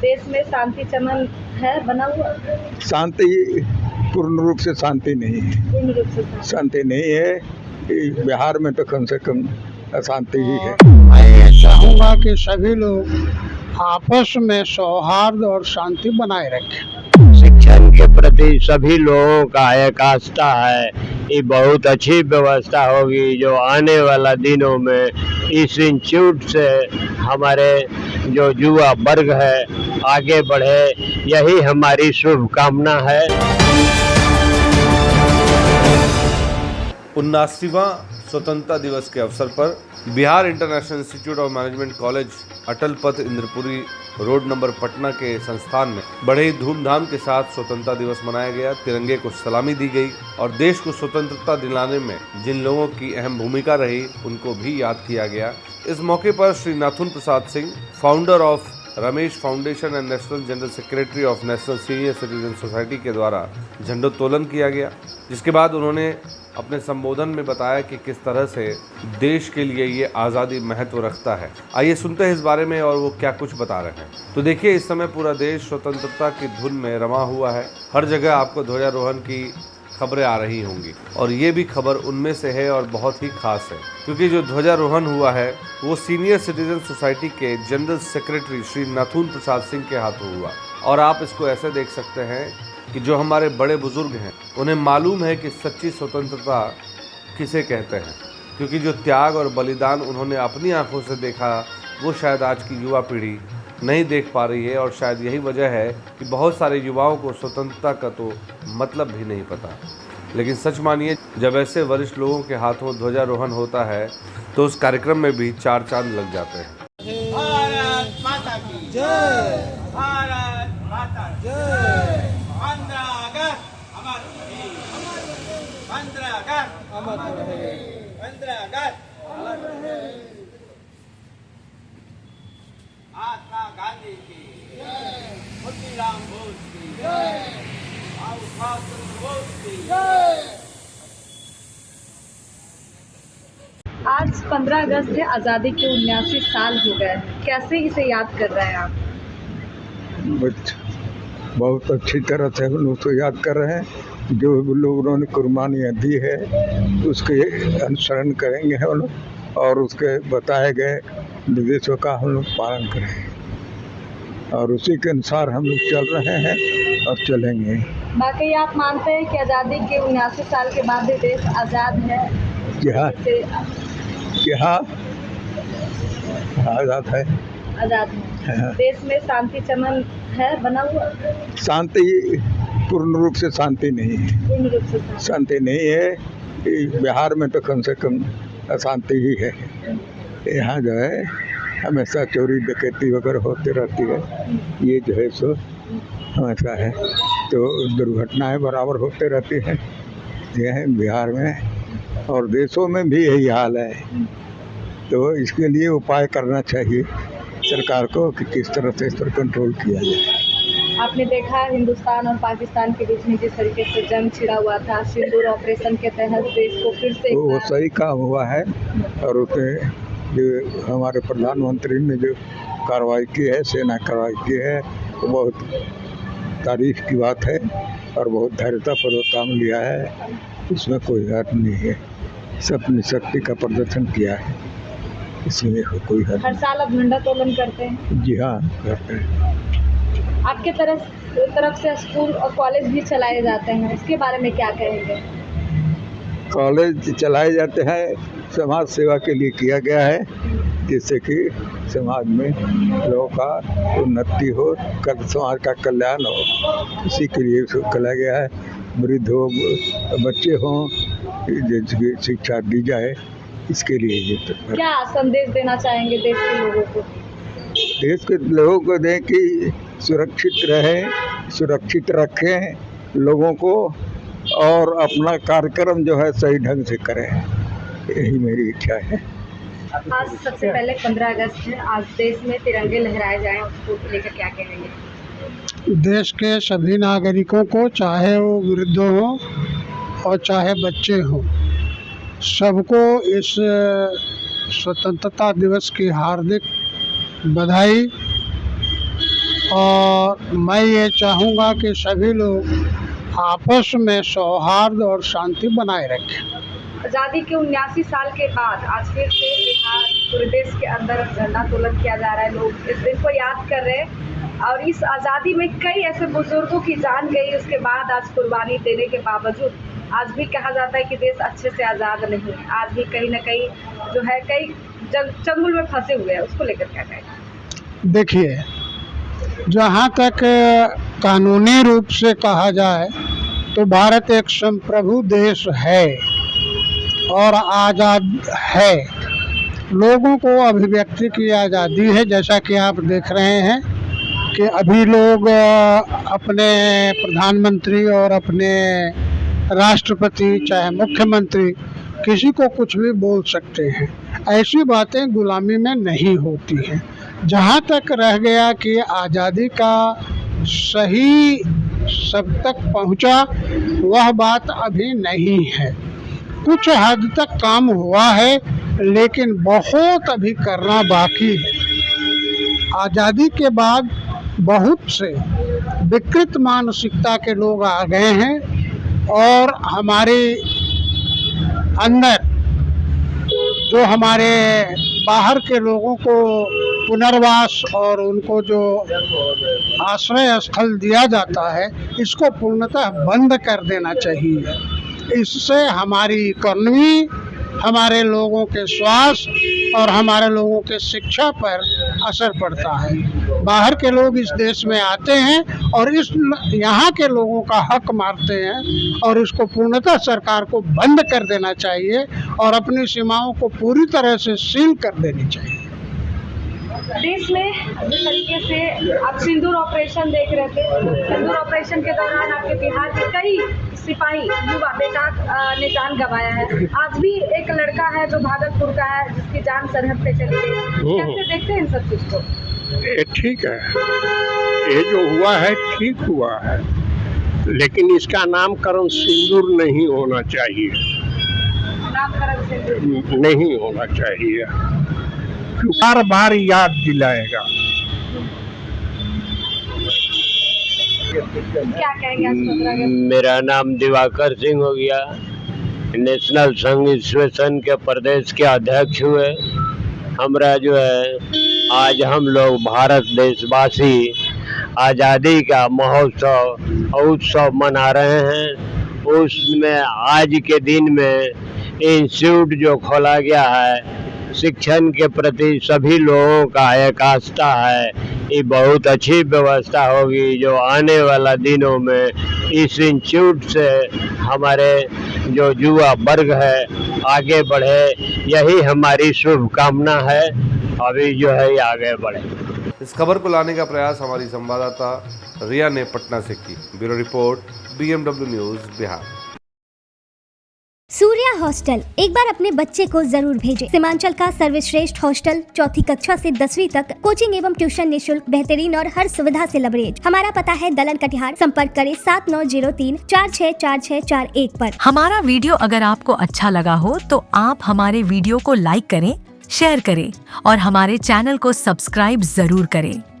देश में शांति चमन है बना हुआ? शांति पूर्ण रूप से शांति नहीं है। पूर्ण रूप से शांति नहीं है। बिहार में तो कम से कम अशांति ही है। मैं चाहूँगा कि सभी लोग आपस में सौहार्द और शांति बनाए रखें। शिक्षण के प्रति सभी लोगों का एक आस्था है। ये बहुत अच्छी व्यवस्था होगी जो आने वाला दिनों में इस इंस्टीट्यूट से हमारे जो युवा वर्ग है आगे बढ़े, यही हमारी शुभकामना है। 79वां स्वतंत्रता दिवस के अवसर पर Bihar international institute of management college Atal Path Indrapuri road number Patna के संस्थान में बड़े ही धूमधाम के साथ स्वतंत्रता दिवस मनाया गया। तिरंगे को सलामी दी गई और देश को स्वतंत्रता दिलाने में जिन लोगों की अहम भूमिका रही उनको भी याद किया गया। इस मौके पर Shri Nathun Prasad Singh, founder of Ramesh foundation and national general secretary of national senior citizen society के द्वारा झंडोत्तोलन किया गया, जिसके बाद उन्होंने अपने संबोधन में बताया कि किस तरह से देश के लिए ये आज़ादी महत्व रखता है। आइए सुनते हैं इस बारे में और वो क्या कुछ बता रहे हैं। तो देखिए, इस समय पूरा देश स्वतंत्रता की धुन में रमा हुआ है। हर जगह आपको ध्वजारोहण की खबरें आ रही होंगी और ये भी खबर उनमें से है और बहुत ही खास है, क्योंकि जो ध्वजारोहण हुआ है वो सीनियर सिटीजन सोसाइटी के जनरल सेक्रेटरी श्री नाथुन प्रसाद सिंह के हाथों हुआ। और आप इसको ऐसे देख सकते हैं कि जो हमारे बड़े बुजुर्ग हैं उन्हें मालूम है कि सच्ची स्वतंत्रता किसे कहते हैं, क्योंकि जो त्याग और बलिदान उन्होंने अपनी आंखों से देखा वो शायद आज की युवा पीढ़ी नहीं देख पा रही है। और शायद यही वजह है कि बहुत सारे युवाओं को स्वतंत्रता का तो मतलब भी नहीं पता। लेकिन सच मानिए, जब ऐसे वरिष्ठ लोगों के हाथों ध्वजारोहण होता है तो उस कार्यक्रम में भी चार चांद लग जाते हैं। भारत माता की जय, भारत माता की जय। 15 अगस्त अमर रहे, 15 अगस्त अमर रहे, 15 अगस्त अमर रहे। महात्मा गांधी की जय, मोतीराम बोस की जय, सुभाष चंद्र बोस की जय। आज 15 अगस्त है, आज़ादी के 79 साल हो गए। कैसे इसे याद कर रहे हैं आप? बहुत अच्छी तरह से हम लोग तो याद कर रहे हैं। जो लोगों ने कुर्बानियाँ दी है उसके अनुसरण करेंगे हम लोग और उसके बताए गए निर्देशों का हम लोग पालन करेंगे और उसी के अनुसार हम लोग चल रहे हैं और चलेंगे। बाकी आप मानते हैं कि आज़ादी के 79 साल के बाद भी देश आज़ाद है? हाँ, आज़ाद है। आज़ाद है। देश में शांति चमन है बना हुआ? शांति पूर्ण रूप से शांति नहीं है। पूर्ण रूप से शांति नहीं है। बिहार में तो कम से कम अशांति ही है। यहाँ जो है हमेशा चोरी डकैती वगैरह होती रहती है। ये जो है सो हमेशा है, तो दुर्घटनाएं बराबर होते रहती हैं। यह है बिहार में और देशों में भी यही हाल है। तो इसके लिए उपाय करना चाहिए सरकार को कि किस तरह से इस पर कंट्रोल किया जाए। आपने देखा हिंदुस्तान और पाकिस्तान के बीच में जिस तरीके से जंग छिड़ा हुआ था, सिंदूर ऑपरेशन के तहत देश को फिर से वो सही काम हुआ है और उसमें जो हमारे प्रधानमंत्री ने जो कार्रवाई की है, सेना कार्रवाई की है, वो बहुत तारीफ की बात है और बहुत धैर्यतापूर्वक काम लिया है। इसमें कोई हर्ज नहीं है। सब अपनी शक्ति का प्रदर्शन किया है, इसमें कोई हर्ज। हर साल आप झंडोत्तोलन करते हैं? जी हाँ, करते हैं। आपके तरफ से स्कूल और कॉलेज भी चलाए जाते हैं, इसके बारे में क्या कहेंगे? कॉलेज चलाए जाते हैं, समाज सेवा के लिए किया गया है, जिससे कि समाज में लोगों का उन्नति हो, समाज का कल्याण हो, इसी के लिए इसको किया गया है। वृद्ध हो, बच्चे हों, जिसकी शिक्षा दी जाए, इसके लिए ये तो। क्या संदेश देना चाहेंगे देश के लोगों को? देश के लोगों को दें कि सुरक्षित रहें, सुरक्षित रखें लोगों को और अपना कार्यक्रम जो है सही ढंग से करें, यही मेरी इच्छा है। आज सबसे पहले 15 अगस्त है, आज देश में तिरंगे लहराए जाएं, उसको लेकर क्या कहेंगे? देश के सभी नागरिकों को, चाहे वो वृद्ध हों और चाहे बच्चे हों, सबको इस स्वतंत्रता दिवस की हार्दिक बधाई और मैं ये चाहूँगा कि सभी लोग आपस में सौहार्द और शांति बनाए रखें। आज़ादी के 79 साल के बाद आज फिर से बिहार पूरे देश के अंदर झंडोत्तोलन किया जा रहा है। लोग इस दिन को याद कर रहे हैं और इस आज़ादी में कई ऐसे बुजुर्गों की जान गई, उसके बाद आज कुर्बानी देने के बावजूद आज भी कहा जाता है कि देश अच्छे से आज़ाद नहीं है। आज भी कहीं ना कहीं जो है कई चंगुल में फंसे हुए हैं, उसको लेकर क्या कहें? देखिए, जहाँ तक कानूनी रूप से कहा जाए तो भारत एक संप्रभु देश है और आज़ाद है। लोगों को अभिव्यक्ति की आज़ादी है। जैसा कि आप देख रहे हैं कि अभी लोग अपने प्रधानमंत्री और अपने राष्ट्रपति चाहे मुख्यमंत्री किसी को कुछ भी बोल सकते हैं। ऐसी बातें गुलामी में नहीं होती हैं। जहाँ तक रह गया कि आज़ादी का सही सब तक पहुँचा, वह बात अभी नहीं है। कुछ हद तक काम हुआ है, लेकिन बहुत अभी करना बाकी है। आज़ादी के बाद बहुत से विकृत मानसिकता के लोग आ गए हैं और हमारे अंदर जो हमारे बाहर के लोगों को पुनर्वास और उनको जो आश्रय स्थल दिया जाता है, इसको पूर्णतः बंद कर देना चाहिए। इससे हमारी इकोनॉमी, हमारे लोगों के स्वास्थ्य और हमारे लोगों के शिक्षा पर असर पड़ता है। बाहर के लोग इस देश में आते हैं और यहाँ के लोगों का हक मारते हैं और इसको पूर्णतः सरकार को बंद कर देना चाहिए और अपनी सीमाओं को पूरी तरह से सील कर देनी चाहिए। देश में जिस तरीके से आप सिंदूर ऑपरेशन देख रहे थे, सिंदूर ऑपरेशन के दौरान आपके बिहार के कई सिपाही युवा बेटाक ने जान गंवाया है। आज भी एक लड़का है जो भागलपुर का है, जिसकी जान सरहद पे चली गई। कैसे देखते हैं इन सब चीज को? ये ठीक है, ये जो हुआ है ठीक हुआ है, लेकिन इसका नामकरण सिंदूर नहीं होना चाहिए। नामकरण सिंदूर नहीं होना चाहिए, बार बार याद दिलाएगा। क्या कहेंगे आज 15 अगस्त? मेरा नाम दिवाकर सिंह हो गया। नेशनल संघ एसोसिएशन के प्रदेश के अध्यक्ष हुए। हमरा जो है आज हम लोग भारत देशवासी आज़ादी का महोत्सव उत्सव मना रहे हैं। उसमें आज के दिन में इंस्टीट्यूट जो खोला गया है, शिक्षण के प्रति सभी लोगों का एक आस्था है। ये बहुत अच्छी व्यवस्था होगी जो आने वाला दिनों में इस इंस्टीट्यूट से हमारे जो युवा वर्ग है आगे बढ़े, यही हमारी शुभकामना है। अभी जो है ये आगे बढ़े। इस खबर को लाने का प्रयास हमारी संवाददाता रिया ने पटना से की। Bureau report, BMW news, Bihar. Surya hostel एक बार अपने बच्चे को जरूर भेजें। सीमांचल का सर्वश्रेष्ठ हॉस्टल 4ठी कक्षा से 10वीं तक कोचिंग एवं ट्यूशन निःशुल्क, बेहतरीन और हर सुविधा से लबरेज। हमारा पता है दलन कटिहार। संपर्क करें 7903464641 पर। हमारा वीडियो अगर आपको अच्छा लगा हो तो आप हमारे वीडियो को लाइक करें, शेयर करें और हमारे चैनल को सब्सक्राइब जरूर करें।